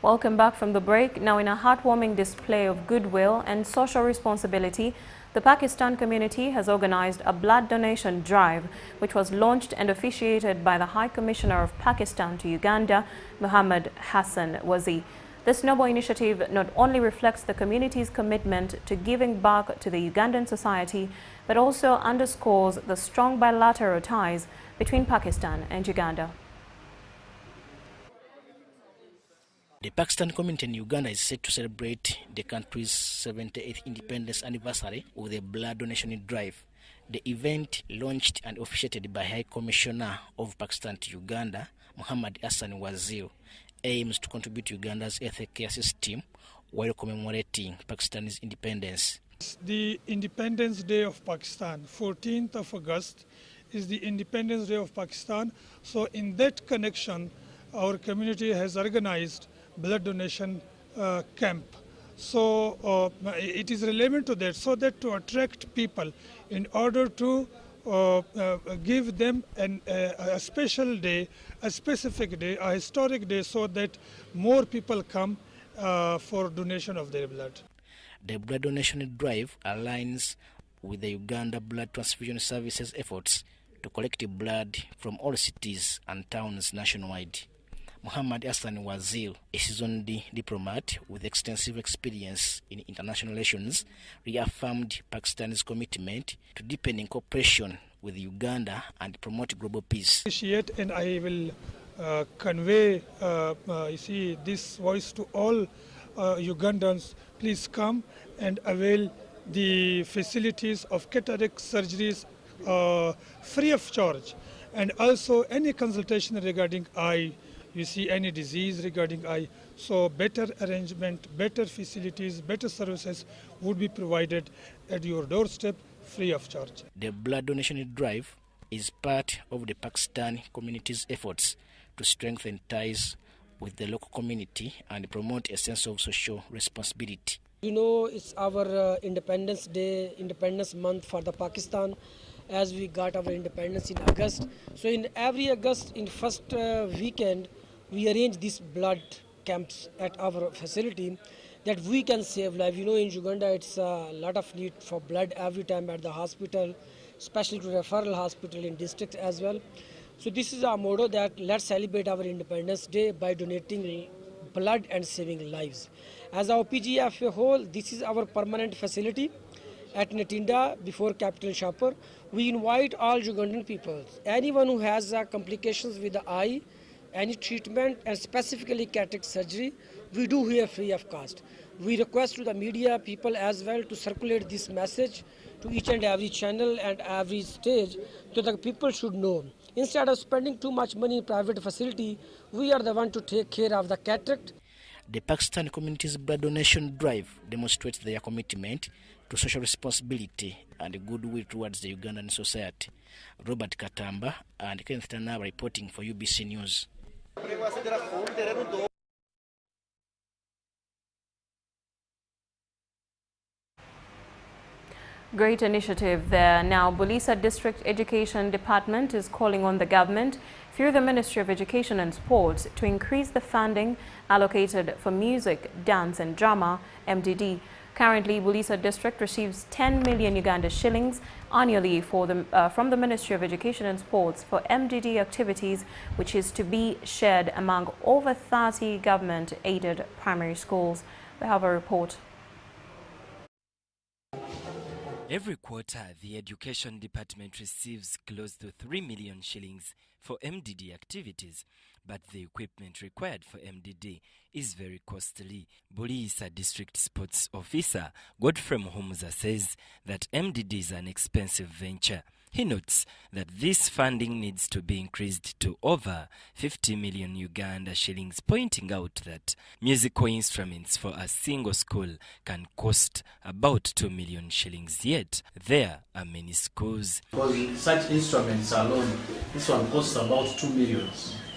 S1: Welcome back from the break. Now, in a heartwarming display of goodwill and social responsibility, the Pakistan community has organized a blood donation drive, which was launched and officiated by the High Commissioner of Pakistan to Uganda, Muhammad Hassan Wazi. This noble initiative not only reflects the community's commitment to giving back to the Ugandan society, but also underscores the strong bilateral ties between Pakistan and Uganda.
S6: The Pakistan community in Uganda is set to celebrate the country's 78th independence anniversary with a blood donation drive. The event, launched and officiated by High Commissioner of Pakistan to Uganda, Muhammad Hassan Wazi, aims to contribute to Uganda's healthcare system while commemorating Pakistan's independence.
S7: The Independence Day of Pakistan, 14th of August, is the Independence Day of Pakistan. So in that connection, our community has organized blood donation camp. So it is relevant to that, so that to attract people in order to give them a special day, a specific day, a historic day, so that more people come for donation of their blood.
S6: The blood donation drive aligns with the Uganda Blood Transfusion Services efforts to collect blood from all cities and towns nationwide. Muhammad Hassan Wazi, a seasoned diplomat with extensive experience in international relations, reaffirmed Pakistan's commitment to deepening cooperation with Uganda and promote global peace.
S7: And I will convey this voice to all Ugandans. Please come and avail the facilities of cataract surgeries free of charge, and also any consultation regarding eye. You see any disease regarding eye, so better arrangement, better facilities, better services would be provided at your doorstep free of charge.
S6: The blood donation drive is part of the Pakistan community's efforts to strengthen ties with the local community and promote a sense of social responsibility.
S8: You know, it's our Independence Day, Independence Month for the Pakistan, as we got our independence in August. So in every August, in first weekend, we arrange these blood camps at our facility that we can save life. You know, in Uganda, it's a lot of need for blood every time at the hospital, especially to referral hospital in districts as well. So this is our motto, that let's celebrate our Independence Day by donating blood and saving lives. As our PGF a whole, this is our permanent facility at Natinda before Capital Shopper. We invite all Ugandan people, anyone who has complications with the eye, any treatment, and specifically cataract surgery, we do here free of cost. We request to the media people as well to circulate this message to each and every channel and every stage, so that people should know. Instead of spending too much money in private facility, we are the one to take care of the cataract.
S6: The Pakistan community's blood donation drive demonstrates their commitment to social responsibility and goodwill towards the Ugandan society. Robert Katamba and Kenneth Tanaba reporting for UBC News.
S1: Great initiative there. Now, Bulisa District Education Department is calling on the government through the Ministry of Education and Sports to increase the funding allocated for music, dance and drama, MDD. Currently, Bulisa District receives 10 million Uganda shillings annually from the Ministry of Education and Sports for MDD activities, which is to be shared among over 30 government-aided primary schools. We have a report.
S2: Every quarter, the Education Department receives close to 3 million shillings for MDD activities, but the equipment required for MDD is very costly. Bulisa District Sports Officer Godfrey Muhumuza says that MDD is an expensive venture. He notes that this funding needs to be increased to over 50 million Uganda shillings, pointing out that musical instruments for a single school can cost about 2 million shillings, yet there are many schools.
S5: Because such instruments alone, this one costs about 2 million,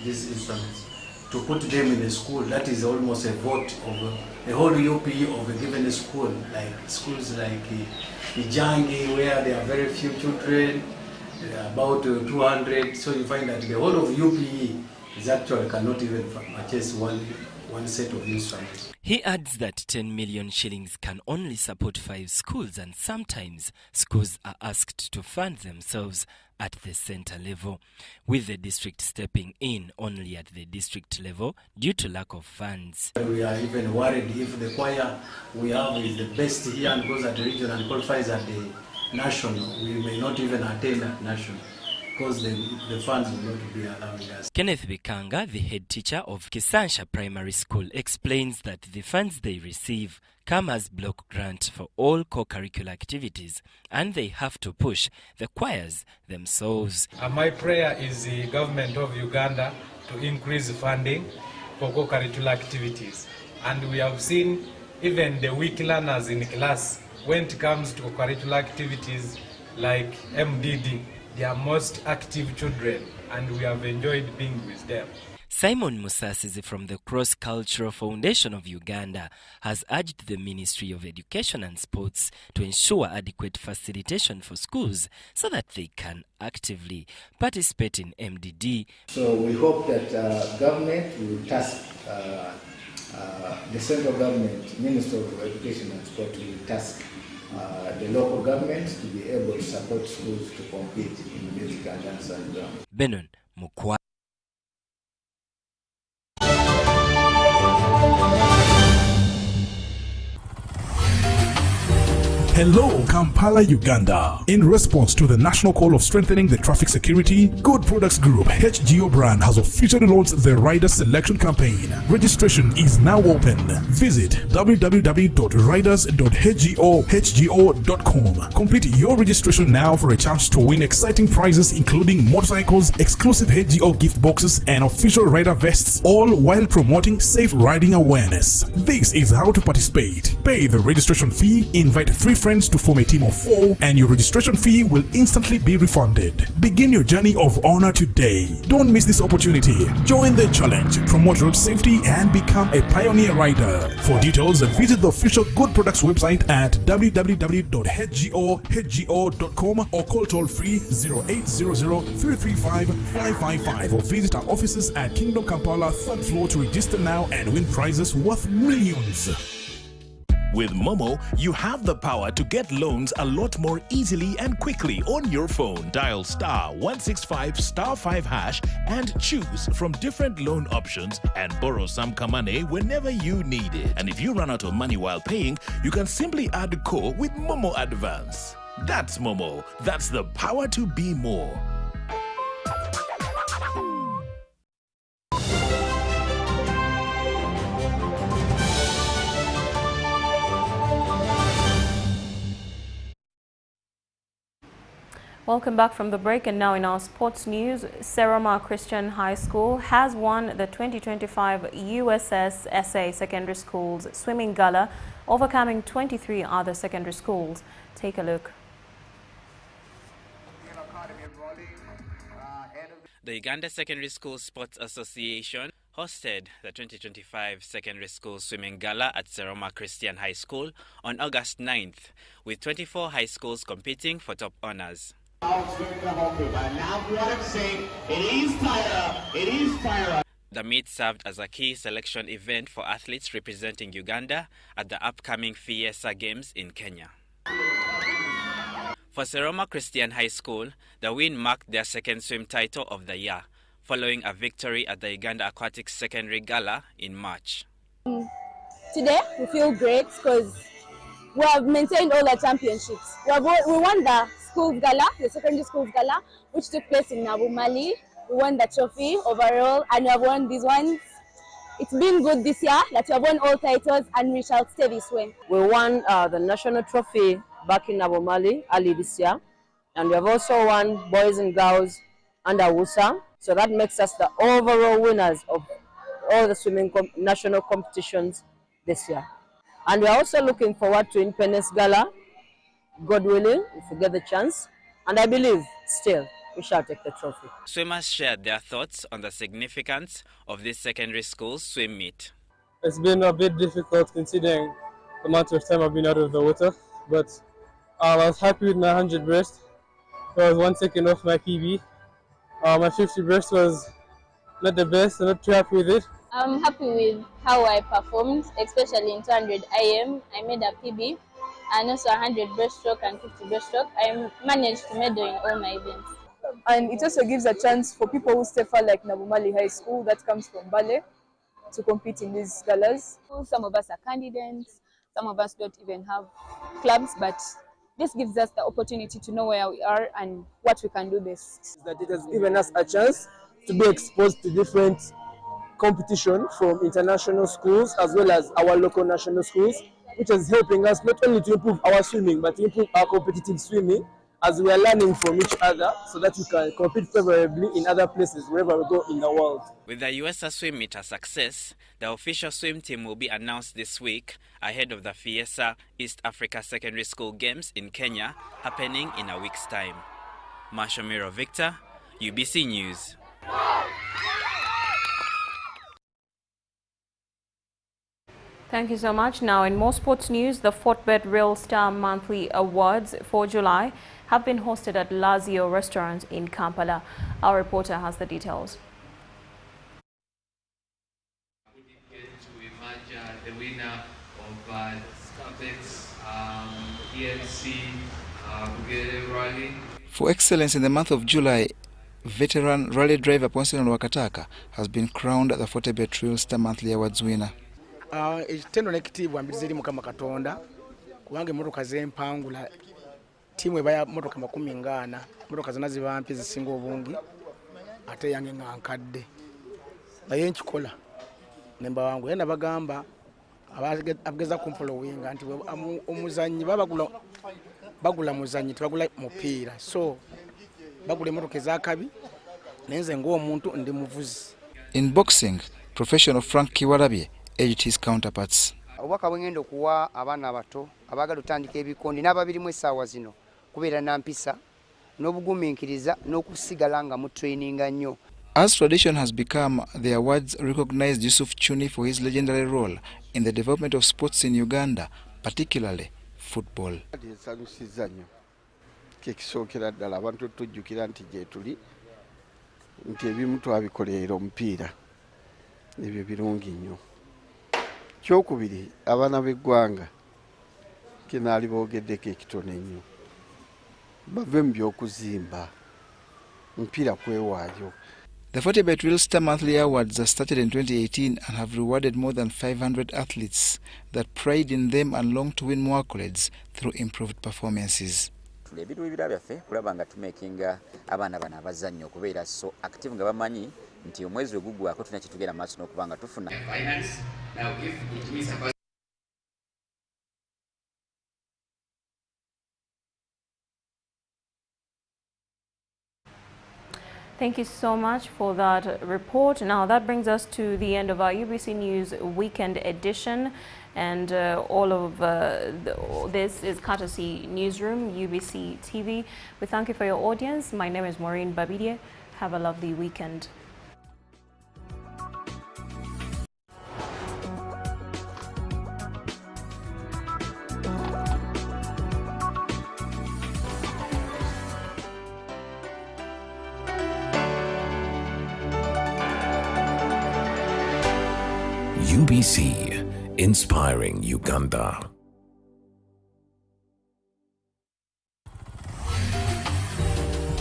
S5: these instruments. To put them in a school, that is almost a vote of a whole UPE of a given school, like schools like Ijangi, where there are very few children, about 200. So you find that the whole of UPE is actually cannot even purchase one set of instruments.
S2: He adds that 10 million shillings can only support 5 schools, and sometimes schools are asked to fund themselves at the center level, with the district stepping in only at the district level due to lack of funds.
S5: We are even worried if the choir we have is the best here and goes at the region and qualifies at the national, we may not even attain at national, because the funds will not be allowing us.
S2: Kenneth Bikanga, the head teacher of Kisansha Primary School, explains that the funds they receive come as block grant for all co-curricular activities, and they have to push the choirs themselves.
S9: My prayer is the government of Uganda to increase funding for co-curricular activities. And we have seen even the weak learners in class, when it comes to co-curricular activities like MDD, they are most active children, and we have enjoyed being with them.
S2: Simon Musasizi from the Cross Cultural Foundation of Uganda has urged the Ministry of Education and Sports to ensure adequate facilitation for schools so that they can actively participate in MDD.
S11: So we hope that government will task the central government, Minister of Education and Sport will task the local government to be able to support schools to compete in music and dance and drama.
S2: Benon Mukwa.
S13: Hello, Kampala, Uganda. In response to the national call of strengthening the traffic security, Good Products Group HGO brand has officially launched the rider selection campaign. Registration is now open. Visit www.riders.hgo.com. Complete your registration now for a chance to win exciting prizes including motorcycles, exclusive HGO gift boxes, and official rider vests, all while promoting safe riding awareness. This is how to participate. Pay the registration fee, invite 3 friends to form a team of 4, and your registration fee will instantly be refunded. Begin your journey of honor today. Don't miss this opportunity. Join the challenge, promote road safety, and become a pioneer rider. For details, visit the official Good Products website at www.hgo.com or call toll free 0800-335-555 or visit our offices at Kingdom Kampala 3rd floor to register now and win prizes worth millions.
S19: With Momo, you have the power to get loans a lot more easily and quickly on your phone. Dial *165*5# and choose from different loan options and borrow some money whenever you need it. And if you run out of money while paying, you can simply add core with Momo Advance. That's Momo. That's the power to be more.
S1: Welcome back from the break, and now in our sports news, Seroma Christian High School has won the 2025 USS SA Secondary Schools Swimming Gala, overcoming 23 other secondary schools. Take a look.
S24: The Uganda Secondary School Sports Association hosted the 2025 Secondary School Swimming Gala at Seroma Christian High School on August 9th, with 24 high schools competing for top honors. The meet served as a key selection event for athletes representing Uganda at the upcoming Fiesta Games in Kenya. For Seroma Christian High School, the win marked their second swim title of the year, following a victory at the Uganda Aquatic Secondary Gala in March.
S25: Today, we feel great because we have maintained all the championships. We won the schools gala, the secondary schools gala, which took place in Nabumali. We won the trophy overall, and we have won these ones. It's been good this year that we have won all titles, and we shall stay this way.
S26: We won the national trophy back in Nabumali early this year,
S4: And we have also won boys and girls under WUSA. So that makes us the overall winners of all the swimming national competitions this year. And we're also looking forward to Independence Gala, God willing, if we get the chance. And I believe still we shall take the trophy.
S24: Swimmers shared their thoughts on the significance of this secondary school swim meet.
S10: It's been a bit difficult considering the amount of time I've been out of the water, but I was happy with my 100 breast. I was 1 second off my PB. My 50 breast was not the best, I'm not too happy with it.
S25: I'm happy with how I performed, especially in 200 IM. I made a PB, and also 100 breaststroke and 50 breaststroke. I managed to medal in all my events.
S14: And it also gives a chance for people who stay far, like Nabumali High School, that comes from Bale, to compete in these galas.
S25: Some of us are candidates, some of us don't even have clubs, but this gives us the opportunity to know where we are and what we can do best.
S14: That it has given us a chance to be exposed to different competition from international schools as well as our local national schools, which is helping us not only to improve our swimming, but to improve our competitive swimming as we are learning from each other so that we can compete favorably in other places wherever we go in the world.
S24: With the USA swim meet a success, the official swim team will be announced this week ahead of the Fiesta East Africa Secondary School Games in Kenya, happening in a week's time. Mashomiro Victor, UBC News.
S1: Thank you so much. Now, in more sports news, the Fortbet Real Star Monthly Awards for July have been hosted at Lazio Restaurant in Kampala. Our reporter has the details.
S16: We did get to emerge the winner of Starbex ENC Rally.
S17: For excellence in the month of July, veteran rally driver Ponsilon Wakataka has been crowned the Fortbet Real Star Monthly Awards winner.
S26: Ekitendo n'ekitiibwa mbiri ziri Mukama Katonda kubanga emmotoka z'empangula tiimu eba ya mmotoka 40 mmotoka zonna ziba mpi zisinga obungi ate yange nga nkadde naye nkikola nemba wangu yenda bagamba abageza kumfolowinga nti omuzanyi bagula muzanyi tebagula mupiira so bagula emmotoka ezakabi nenze ng'omuntu ndi muvuzi.
S17: In boxing, professional Frank Kiwarabye edged his counterparts.
S27: Obwaka bwengenda okuwa abaana abato abagala otandika ebikondi n'ababirimu essaawa zino kubeera na mpisa n'obugumiikiriza n'okusigala nga mu traininga nnyo.
S17: As tradition has become, the awards recognized Yusuf Chuni for his legendary role in the development of sports in Uganda, particularly football.
S28: Esanusiza nnyo kekisookera ddala abantu tujjukira nti gye tuli nti ebimu twabikolera omupiira ebyo birungi nnyo. Kyokubiri abaana b'eggwanga kenaali boogeddeko ekitone nnyo bave mu by'okuzimba omupiira kwewaayo.
S17: The Fortbet Real Star Monthly Awards started in 2018 and have rewarded more than 500 athletes that pride in them and long to win more accolades through improved performances.
S29: Ebiru ebira byaffe kulaba nga tumakinga abaana bano abazannyo okubeera so active nga bamanyi nti omwezi ogugwako tulina kitugenda maaso n'okuba nga tufuna.
S1: Thank you so much for that report. Now that brings us to the end of our UBC News Weekend Edition, and all of this is courtesy Newsroom UBC TV. We thank you for your audience. My name is Maureen Babidie. Have a lovely weekend.
S30: UBC, inspiring Uganda.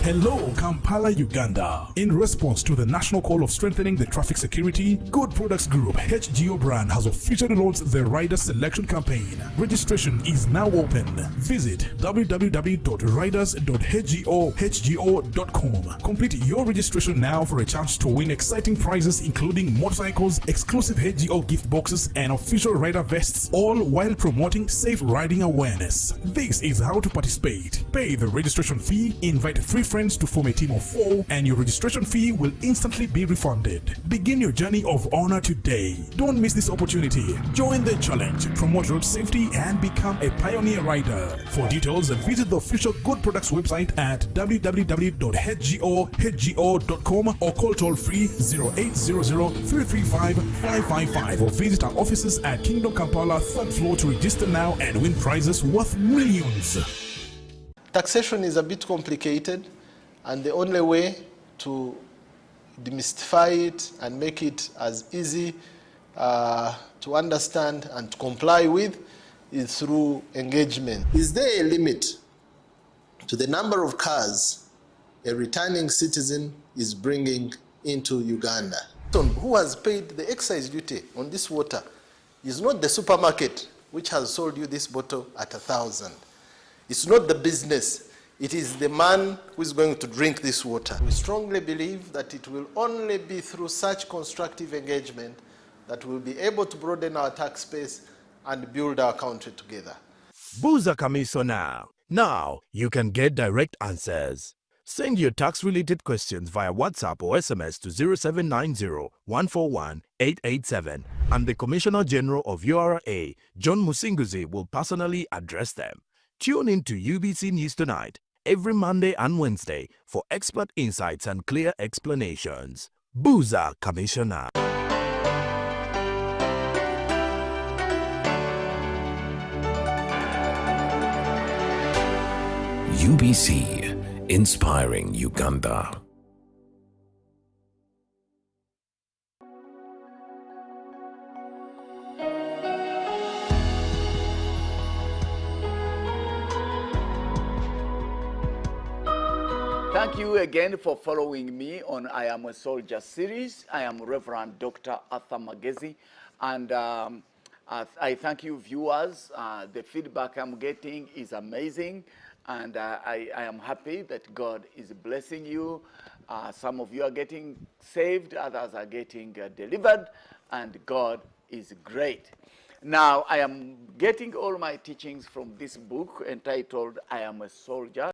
S13: Hello, Kampala, Uganda. In response to the national call of strengthening the traffic security, Good Products Group HGO brand has officially launched the rider selection campaign. Registration is now open. Visit www.riders.hgo.com. Complete your registration now for a chance to win exciting prizes including motorcycles, exclusive HGO gift boxes, and official rider vests, all while promoting safe riding awareness. This is how to participate. Pay the registration fee, invite 3 friends to form a team of 4, and your registration fee will instantly be refunded. Begin your journey of honor today. Don't miss this opportunity. Join the challenge, promote road safety, and become a pioneer rider. For details, visit the official Good Products website at www.hgo.com or call toll-free 0800-335-555 or visit our offices at Kingdom Kampala 3rd floor to register now and win prizes worth millions.
S3: Taxation is a bit complicated, and the only way to demystify it and make it as easy to understand and to comply with is through engagement. Is there a limit to the number of cars a returning citizen is bringing into Uganda? Who has paid the excise duty on this water is not the supermarket which has sold you this bottle at 1,000. It's not the business. It is the man who is going to drink this water. We strongly believe that it will only be through such constructive engagement that we'll be able to broaden our tax base and build our country together.
S7: Buza Commissioner. Now you can get direct answers. Send your tax-related questions via WhatsApp or SMS to 0790-141-887, and the Commissioner General of URA, John Musinguzi, will personally address them. Tune in to UBC News Tonight every Monday and Wednesday for expert insights and clear explanations. Buza Commissioner.
S30: UBC, inspiring Uganda.
S8: Thank you again for following me on I Am a Soldier series. I am Reverend Dr. Arthur Magezi, and I thank you viewers. The feedback I'm getting is amazing, and I am happy that God is blessing you. Some of you are getting saved, others are getting delivered, and God is great. Now, I am getting all my teachings from this book entitled I Am a Soldier.